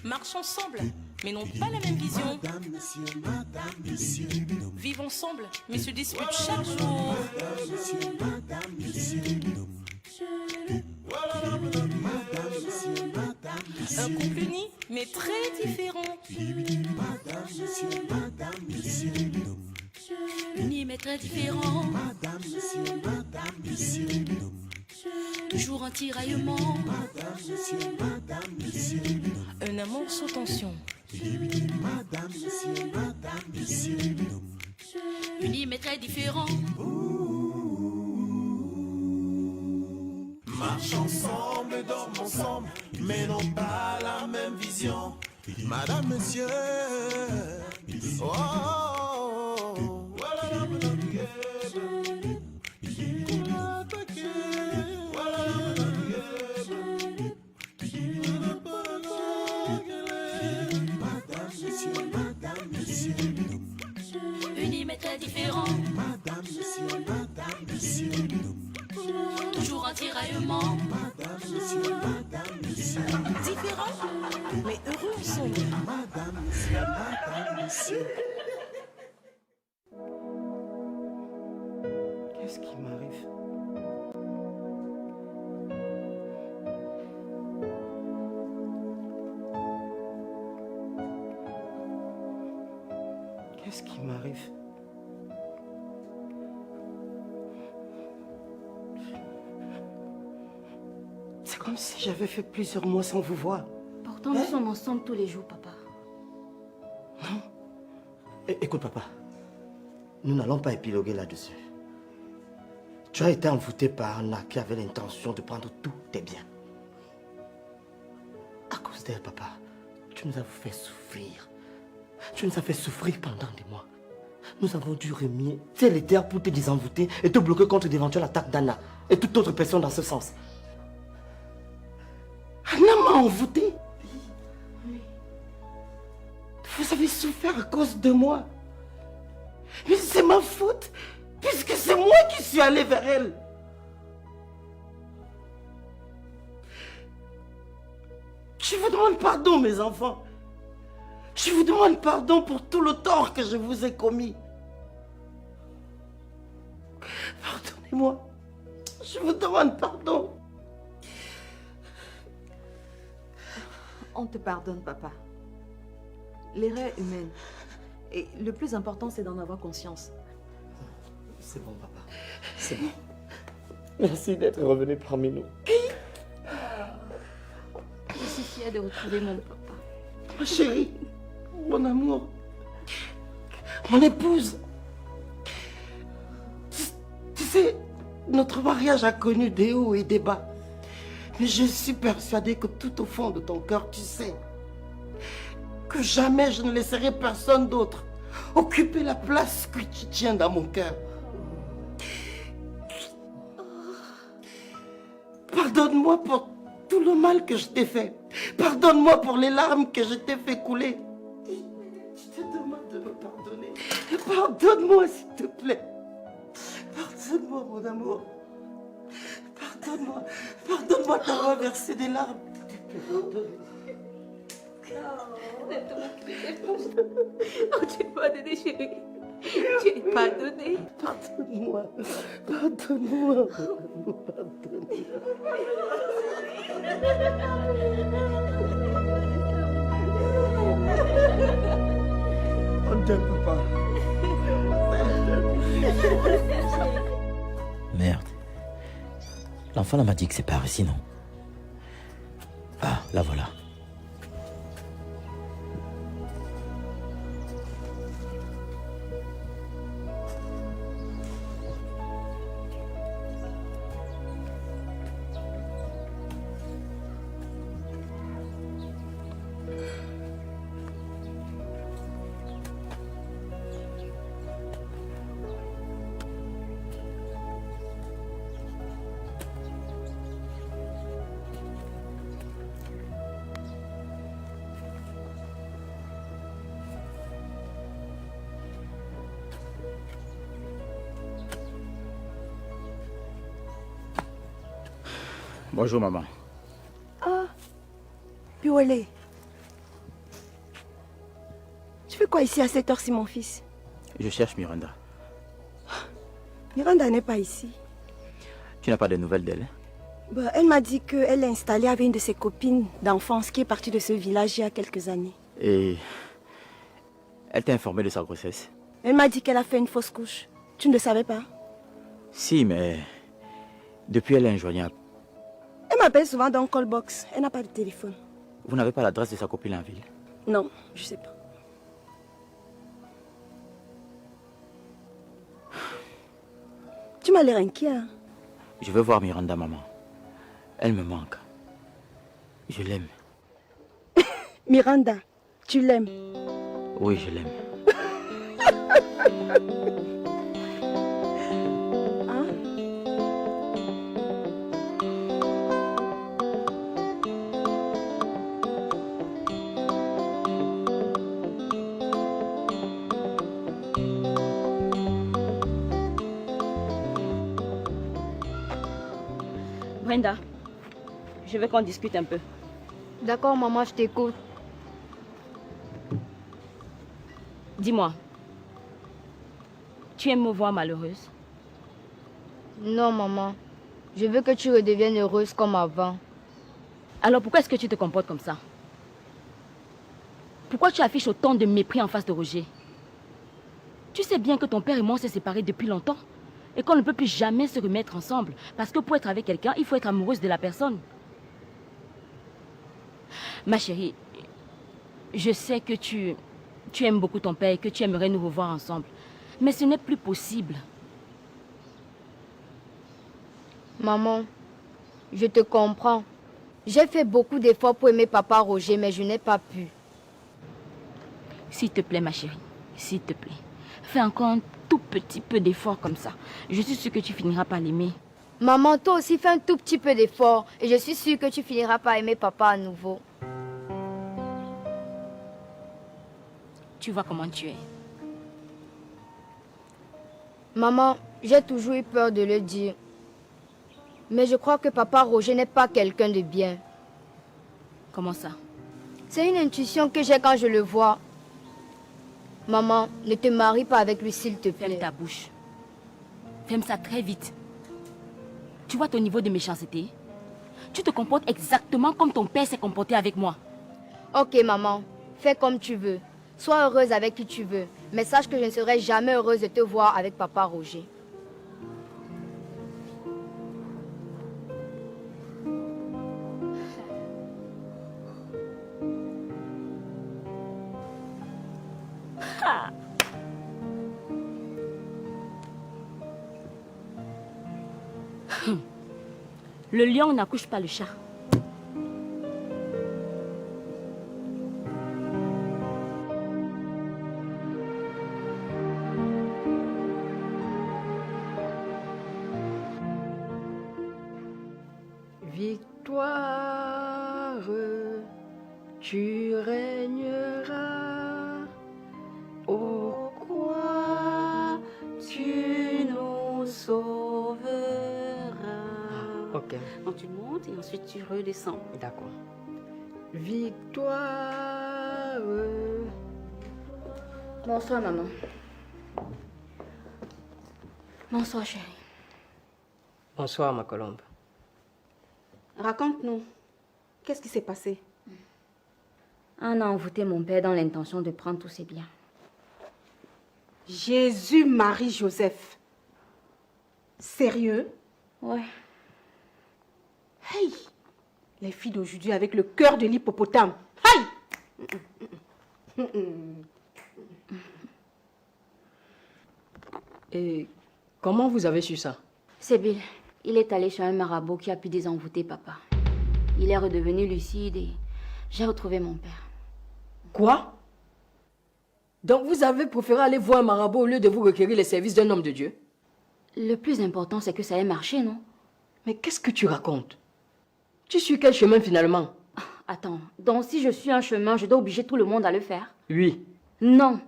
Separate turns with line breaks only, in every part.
Marchent ensemble, mais n'ont pas la même vision. Vivent ensemble, mais se disputent chaque jour. Un couple uni, mais très différent. Uni, mais très différent. Toujours un tiraillement. Un amour sous tension. Unis mais très différents.
Marchent ensemble, dorment ensemble, mais n'ont pas la même vision. Madame, monsieur. Oh, oh, oh.
Unis mais très différents. Toujours un tiraillement. Différents, mais heureux ensemble.
Qu'est-ce qui m'arrive? Qu'est-ce qui m'arrive? C'est comme si j'avais fait plusieurs mois sans vous voir.
Pourtant, nous sommes ensemble tous les jours, papa.
Non. Écoute, papa. Nous n'allons pas épiloguer là-dessus. Tu as été envoûté par Anna qui avait l'intention de prendre tous tes biens. À cause d'elle, papa, tu nous as fait souffrir. Tu nous as fait souffrir pendant des mois. Nous avons dû remuer ciel et terre pour te désenvoûter et te bloquer contre d'éventuelles attaques d'Anna et toute autre personne dans ce sens. Anna m'a envoûté. Vous avez souffert à cause de moi. Mais c'est ma faute, puisque c'est moi qui suis allé vers elle. Je vous demande pardon, mes enfants. Je vous demande pardon pour tout le tort que je vous ai commis. Pardonnez-moi. Je vous demande pardon.
On te pardonne, papa. L'erreur est humaine. Et le plus important, c'est d'en avoir conscience.
C'est bon, papa. C'est bon. Merci d'être revenu parmi nous.
Je suis fière de retrouver mon papa.
Ma chérie, mon amour, mon épouse. Tu sais, notre mariage a connu des hauts et des bas. Mais je suis persuadée que tout au fond de ton cœur, tu sais que jamais je ne laisserai personne d'autre occuper la place que tu tiens dans mon cœur. Pardonne-moi pour tout le mal que je t'ai fait. Pardonne-moi pour les larmes que je t'ai fait couler. Je te demande de me pardonner. Pardonne-moi, s'il te plaît. Pardonne-moi, mon amour. Pardonne-moi. Pardonne-moi d'avoir versé des larmes. Pardonne-moi.
Oh, tu es pardonné, chérie. Tu es pardonné.
Pardonne-moi. Pardonne-moi. Pardonne-moi. On t'aime, papa.
Merde. L'enfant là m'a dit que c'est par ici, non? Ah, la voilà.
Bonjour maman.
Ah,
Olé. Tu fais quoi ici à cette heure-ci, mon fils?
Je cherche Miranda.
Miranda n'est pas ici.
Tu n'as pas de nouvelles d'elle?
Bah, elle m'a dit qu'elle est installée avec une de ses copines d'enfance qui est partie de ce village il y a quelques années.
Et elle t'a informé de sa grossesse?
Elle m'a dit qu'elle a fait une fausse couche. Tu ne le savais pas?
Si, mais depuis elle est injoignable.
Elle m'appelle souvent dans le call box. Elle n'a pas de téléphone.
Vous n'avez pas l'adresse de sa copine en ville?
Non, je sais pas. Tu m'as l'air inquiet, hein?
Je veux voir Miranda, maman. Elle me manque. Je l'aime.
Miranda, tu l'aimes?
Oui, je l'aime.
Hein?
Brenda, je veux qu'on discute un peu.
D'accord, maman, je t'écoute.
Dis-moi, tu aimes me voir malheureuse?
Non, maman. Je veux que tu redeviennes heureuse comme avant.
Alors pourquoi est-ce que tu te comportes comme ça? Pourquoi tu affiches autant de mépris en face de Roger? Tu sais bien que ton père et moi on s'est séparés depuis longtemps et qu'on ne peut plus jamais se remettre ensemble parce que pour être avec quelqu'un, il faut être amoureuse de la personne. Ma chérie, je sais que tu aimes beaucoup ton père et que tu aimerais nous revoir ensemble. Mais ce n'est plus possible.
Maman, je te comprends. J'ai fait beaucoup d'efforts pour aimer papa Roger, mais je n'ai pas pu.
S'il te plaît, ma chérie, s'il te plaît. Fais encore un tout petit peu d'effort comme ça. Je suis sûre que tu finiras par l'aimer.
Maman, toi aussi fais un tout petit peu d'effort et je suis sûre que tu finiras par aimer papa à nouveau.
Tu vois comment tu es.
Maman, j'ai toujours eu peur de le dire. Mais je crois que papa Roger n'est pas quelqu'un de bien.
Comment ça?
C'est une intuition que j'ai quand je le vois. Maman, ne te marie pas avec lui s'il te plaît.
Ferme ta bouche. Ferme ça très vite. Tu vois ton niveau de méchanceté? Tu te comportes exactement comme ton père s'est comporté avec moi.
Ok, maman, fais comme tu veux. Sois heureuse avec qui tu veux. Mais sache que je ne serai jamais heureuse de te voir avec papa Roger.
Le lion n'accouche pas le chat.
Victoire, tu régneras. Ô quoi tu nous sauveras.
Ok. Donc tu montes et ensuite tu redescends.
D'accord. Victoire.
Bonsoir maman. Bonsoir chérie.
Bonsoir ma colombe.
Raconte-nous. Qu'est-ce qui s'est passé?
On a envoûté mon père dans l'intention de prendre tous ses biens.
Jésus, Marie, Joseph. Sérieux?
Ouais.
Hey! Les filles d'aujourd'hui avec le cœur de l'hippopotame. Hey!
Et comment vous avez su ça?
C'est Bill. Il est allé chez un marabout qui a pu désenvoûter papa. Il est redevenu lucide et j'ai retrouvé mon père.
Quoi? Donc vous avez préféré aller voir un marabout au lieu de vous requérir les services d'un homme de Dieu?
Le plus important, c'est que ça ait marché, non?
Mais qu'est-ce que tu racontes? Tu suis quel chemin finalement?
Attends, donc si je suis un chemin, je dois obliger tout le monde à le faire?
Oui.
Non.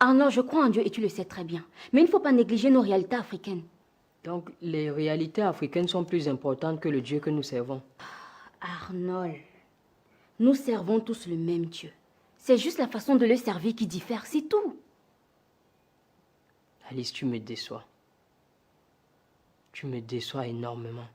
Arnaud, je crois en Dieu et tu le sais très bien. Mais il ne faut pas négliger nos réalités africaines.
Donc les réalités africaines sont plus importantes que le Dieu que nous servons.
Arnold,
Nous servons tous le même Dieu. C'est juste la façon de le servir qui diffère, c'est tout.
Alice, tu me déçois. Tu me déçois énormément.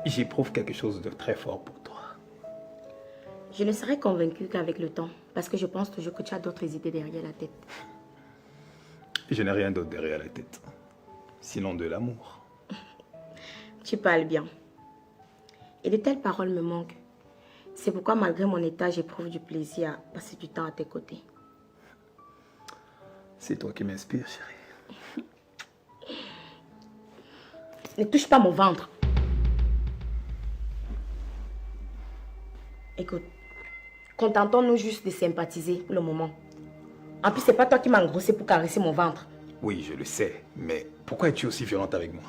J'éprouve quelque chose de très fort pour toi.
Je ne serai convaincue qu'avec le temps, parce que je pense toujours que tu as d'autres idées derrière la tête.
Je n'ai rien d'autre derrière la tête, sinon de l'amour.
Tu parles bien. Et de telles paroles me manquent. C'est pourquoi, malgré mon état, j'éprouve du plaisir à passer du temps à tes côtés.
C'est toi qui m'inspires, chérie.
Ne touche pas mon ventre. Écoute, contentons-nous juste de sympathiser pour le moment. En plus, c'est pas toi qui m'as engrossé pour caresser mon ventre.
Oui, je le sais, mais pourquoi es-tu aussi violente avec moi?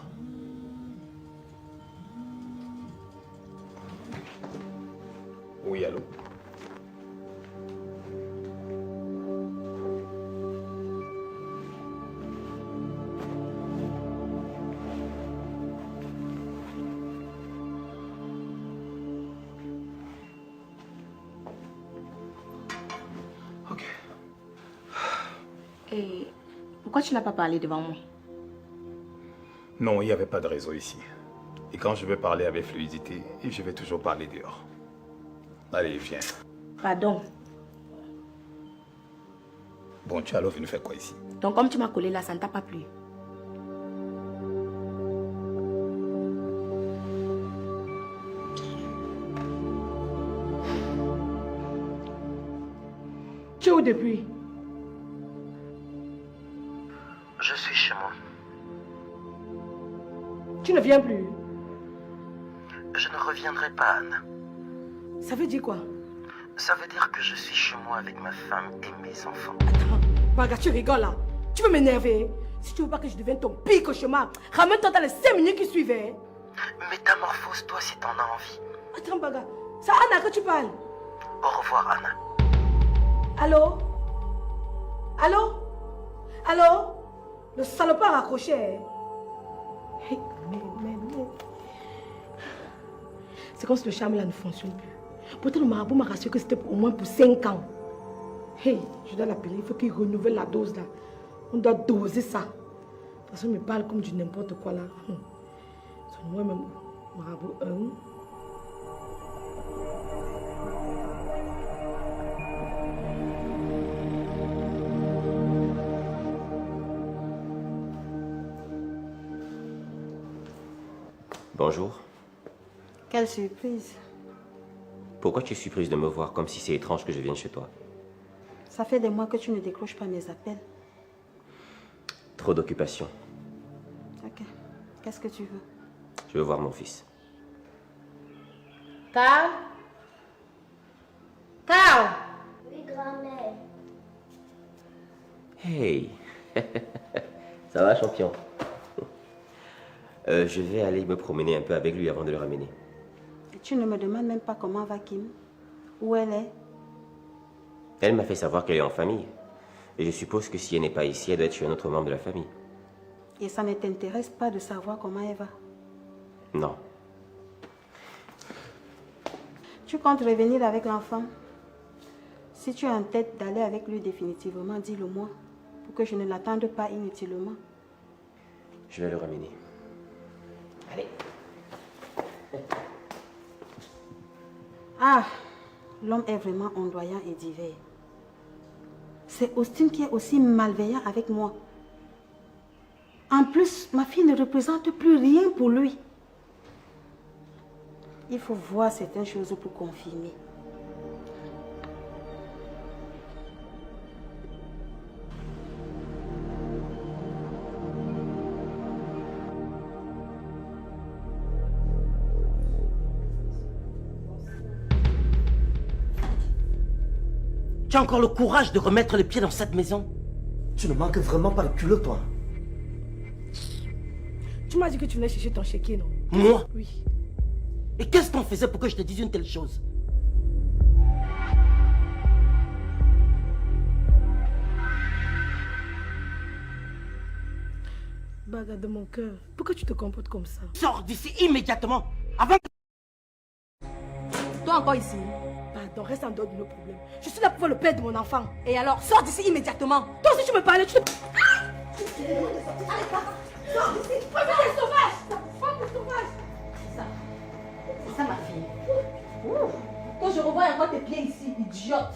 Oui, allô? Ok.
Et pourquoi tu n'as pas parlé devant moi?
Non, il n'y avait pas de réseau ici. Et quand je veux parler avec fluidité, je vais toujours parler dehors. Allez, viens.
Pardon.
Bon, tu es alors venu faire quoi ici?
Donc comme tu m'as collé là, ça ne t'a pas plu?
Tu es où depuis?
Je suis chez moi.
Tu ne viens plus?
Je ne reviendrai pas, Anna.
Ça veut dire quoi?
Ça veut dire que je suis chez moi avec ma femme et mes enfants.
Attends, Baga, tu rigoles là. Tu veux m'énerver? Si tu veux pas que je devienne ton pire cauchemar, ramène-toi dans les 5 minutes qui suivent.
Métamorphose-toi si t'en as envie.
Attends, Baga. C'est Anna que tu parles.
Au revoir, Anna.
Allô? Allô? Allô? Le salopard a raccroché. Hey, mais. C'est comme si le charme là ne fonctionne plus. Pourtant, le marabout m'a rassuré que c'était au moins pour 5 ans. Hey, je dois l'appeler. Il faut qu'il renouvelle la dose là. On doit doser ça. De toute façon, il me parle comme du n'importe quoi là. C'est moi-même, marabout 1.
Bonjour.
Quelle surprise.
Pourquoi tu es surprise de me voir comme si c'est étrange que je vienne chez toi?
Ça fait des mois que tu ne décroches pas mes appels.
Trop d'occupation.
Ok. Qu'est-ce que tu veux?
Je veux voir mon fils.
Carl? Carl?
Oui, grand-mère.
Hey. Ça va, champion? Je vais aller me promener un peu avec lui avant de le ramener.
Et tu ne me demandes même pas comment va Kim? Où elle est?
Elle m'a fait savoir qu'elle est en famille. Et je suppose que si elle n'est pas ici, elle doit être chez un autre membre de la famille.
Et ça ne t'intéresse pas de savoir comment elle va?
Non.
Tu comptes revenir avec l'enfant? Si tu es en tête d'aller avec lui définitivement, dis-le moi, pour que je ne l'attende pas inutilement.
Je vais le ramener. Allez.
Ah, l'homme est vraiment ondoyant et divers. C'est Austin qui est aussi malveillant avec moi. En plus, ma fille ne représente plus rien pour lui. Il faut voir certaines choses pour confirmer.
Tu as encore le courage de remettre les pieds dans cette maison? Tu ne manques vraiment pas de culot, toi.
Tu m'as dit que tu venais chercher ton chéquier, non?
Moi?
Oui.
Et qu'est-ce qu'on faisait pour que je te dise une telle chose?
Baga de mon cœur, pourquoi tu te comportes comme ça?
Sors d'ici immédiatement, avant que...
Toi encore ici? Pardon, reste en dehors de nos problèmes. Je suis là pour voir le père de mon enfant. Et alors, sors d'ici immédiatement. Toi aussi tu me parlais, tu te... Allez, sors d'ici. Pas de sauvage. Pas de sauvage.
C'est ça ma fille. Quand je revois encore tes pieds ici, idiote.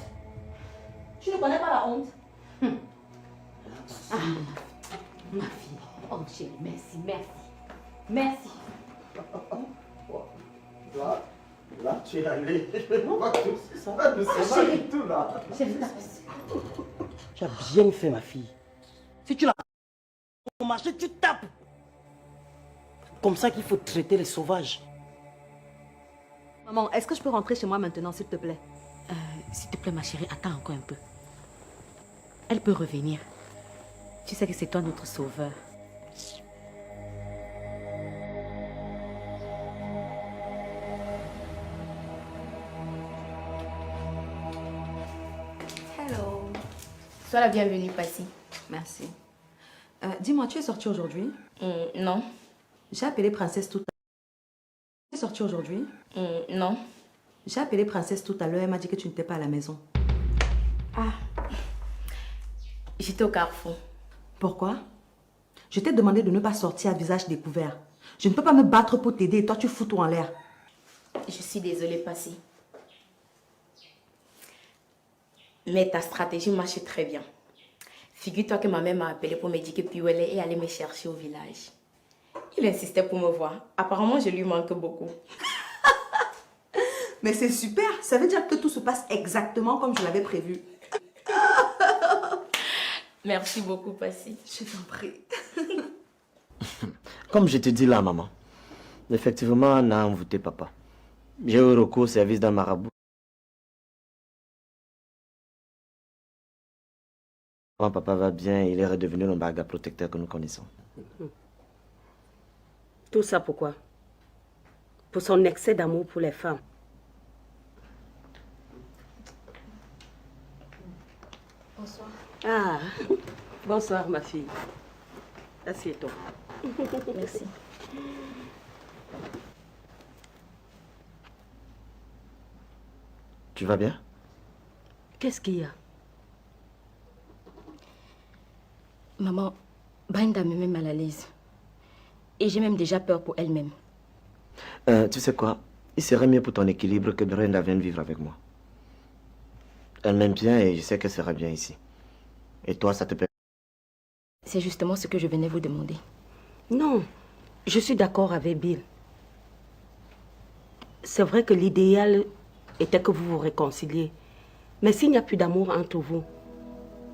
Tu ne connais pas la honte? Ah, ma fille. Oh chérie, merci, merci. Merci.
Là, tu es allé. Ça va du tout là. Tu as bien fait, ma fille. Si tu l'as au marché, tu tapes. Comme ça qu'il faut traiter les sauvages.
Maman, est-ce que je peux rentrer chez moi maintenant, s'il te plaît?
S'il te plaît, ma chérie, attends encore un peu. Elle peut revenir. Tu sais que c'est toi notre sauveur.
Hello. Sois la bienvenue, Passy.
Merci. Dis-moi, tu es sortie aujourd'hui?
Non.
J'ai appelé Princesse tout à l'heure. Tu es sortie aujourd'hui?
Non.
J'ai appelé Princesse tout à l'heure, elle m'a dit que tu n'étais pas à la maison.
Ah. J'étais au carrefour.
Pourquoi? Je t'ai demandé de ne pas sortir à visage découvert. Je ne peux pas me battre pour t'aider et toi tu fous tout en l'air.
Je suis désolée, Passy. Mais ta stratégie marche très bien. Figure-toi que ma mère m'a appelé pour me dire que Piouele est allée me chercher au village. Il insistait pour me voir. Apparemment, je lui manque beaucoup.
Mais c'est super. Ça veut dire que tout se passe exactement comme je l'avais prévu.
Merci beaucoup, Passy.
Je t'en prie.
Comme je te dis là, maman, effectivement, on a envoûté papa. J'ai eu recours au service d'un marabout. Quand papa va bien, il est redevenu le baga protecteur que nous connaissons.
Tout ça pourquoi? Pour son excès d'amour pour les femmes.
Bonsoir.
Ah, bonsoir ma fille. Assieds-toi.
Merci.
Tu vas bien?
Qu'est-ce qu'il y a?
Maman, Brenda me met mal à l'aise. Et j'ai même déjà peur pour elle-même.
Tu sais quoi? Il serait mieux pour ton équilibre que Brenda vienne vivre avec moi. Elle m'aime bien et je sais qu'elle sera bien ici. Et toi, ça te plaît?
C'est justement ce que je venais vous demander.
Non, je suis d'accord avec Bill. C'est vrai que l'idéal était que vous vous réconciliez. Mais s'il n'y a plus d'amour entre vous,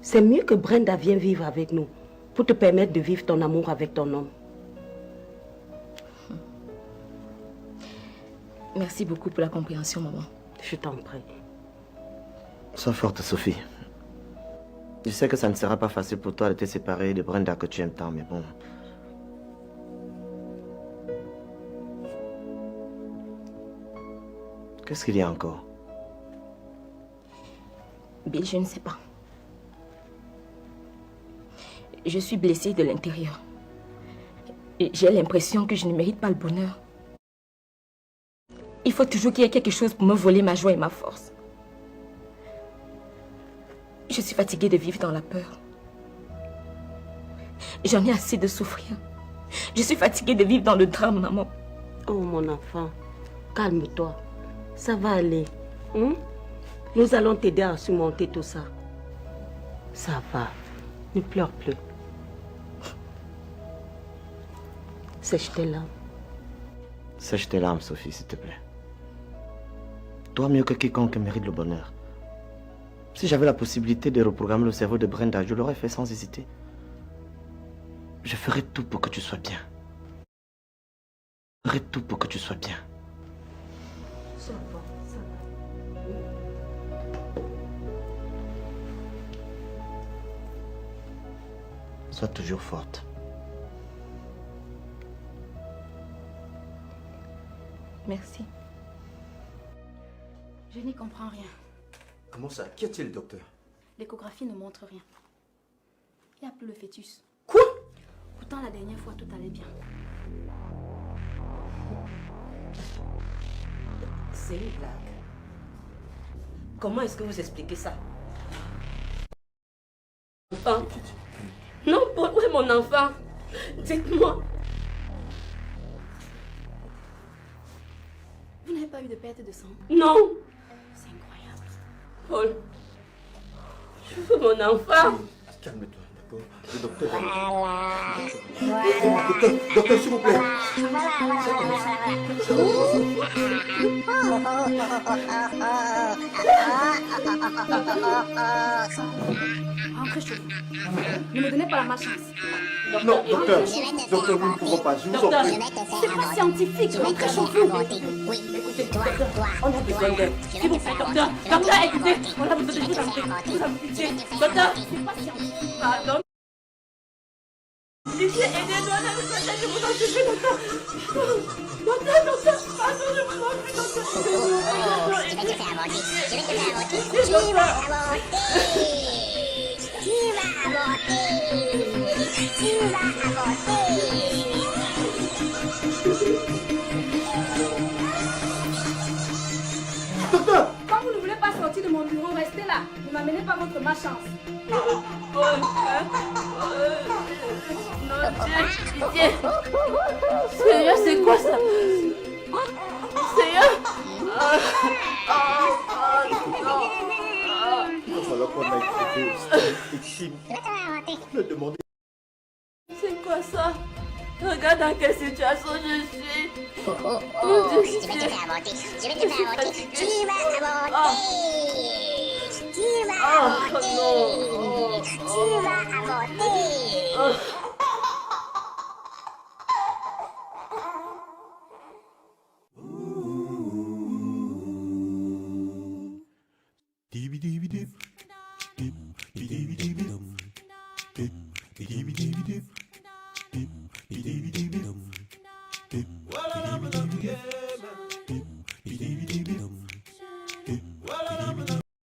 c'est mieux que Brenda vienne vivre avec nous pour te permettre de vivre ton amour avec ton homme.
Merci beaucoup pour la compréhension, maman.
Je t'en prie.
Sois forte, Sophie. Je sais que ça ne sera pas facile pour toi de te séparer de Brenda que tu aimes tant, mais bon. Qu'est-ce qu'il y a encore?
Bill, je ne sais pas. Je suis blessée de l'intérieur. Et j'ai l'impression que je ne mérite pas le bonheur. Il faut toujours qu'il y ait quelque chose pour me voler ma joie et ma force. Je suis fatiguée de vivre dans la peur. J'en ai assez de souffrir. Je suis fatiguée de vivre dans le drame, maman.
Oh, mon enfant, calme-toi. Ça va aller. Hein? Nous allons t'aider à surmonter tout ça. Ça va. Ne pleure plus. Sèche tes larmes.
Sèche tes larmes, Sophie, s'il te plaît. Toi, mieux que quiconque, mérite le bonheur. Si j'avais la possibilité de reprogrammer le cerveau de Brenda, je l'aurais fait sans hésiter. Je ferai tout pour que tu sois bien. Je ferai tout pour que tu sois bien.
Ça va, ça
Sois toujours forte.
Merci.
Je n'y comprends rien.
Comment ça? Qu'y a-t-il, docteur?
L'échographie ne montre rien. Il n'y a plus le fœtus.
Quoi?
Pourtant, la dernière fois, tout allait bien.
C'est une blague. Comment est-ce que vous expliquez ça? Enfant. Non, Paul, où est mon enfant? Dites-moi.
Vous n'avez pas eu de perte de sang?
Non.
C'est incroyable.
Paul, je veux mon enfant.
Calme-toi, d'accord? Le docteur... Docteur, s'il vous plaît.
Rentrez chez vous. Ne me donnez pas la malchance.
Non, docteur, docteur, nous ne pouvons pas, je vous en prie.
C'est pas scientifique. Rentrez chez vous.
Écoutez, docteur, on a besoin d'aide. S'il vous plaît, docteur. Docteur, écoutez, on a besoin de vous en vous en pitié. Docteur, c'est pas scientifique. Pardon. Pitié, aidez-nous, on a besoin d'aide, je vous en supplie, docteur. Docteur, pardon, je vous en prie, docteur. Je vais te faire avorter. Je vais te faire avorter. Tu vas avorter. Tu vas avorter. Tu vas avorter.
Docteur!
Quand vous ne voulez pas sortir de mon bureau, restez là. Ne m'amenez pas votre malchance.
Pitié. Seigneur, c'est quoi ça? Seigneur.
Il va falloir qu'on aille trouver ici. Le demander.
C'est quoi ça? Regarde dans quelle situation je suis.
Je vais te faire avorter. Je vais te faire avorter. Tu vas avorter. Tu vas avorter. Tu vas avorter.
Dip, dip, dip, dip, dip, dip, dip, dip, dip, dip, dip.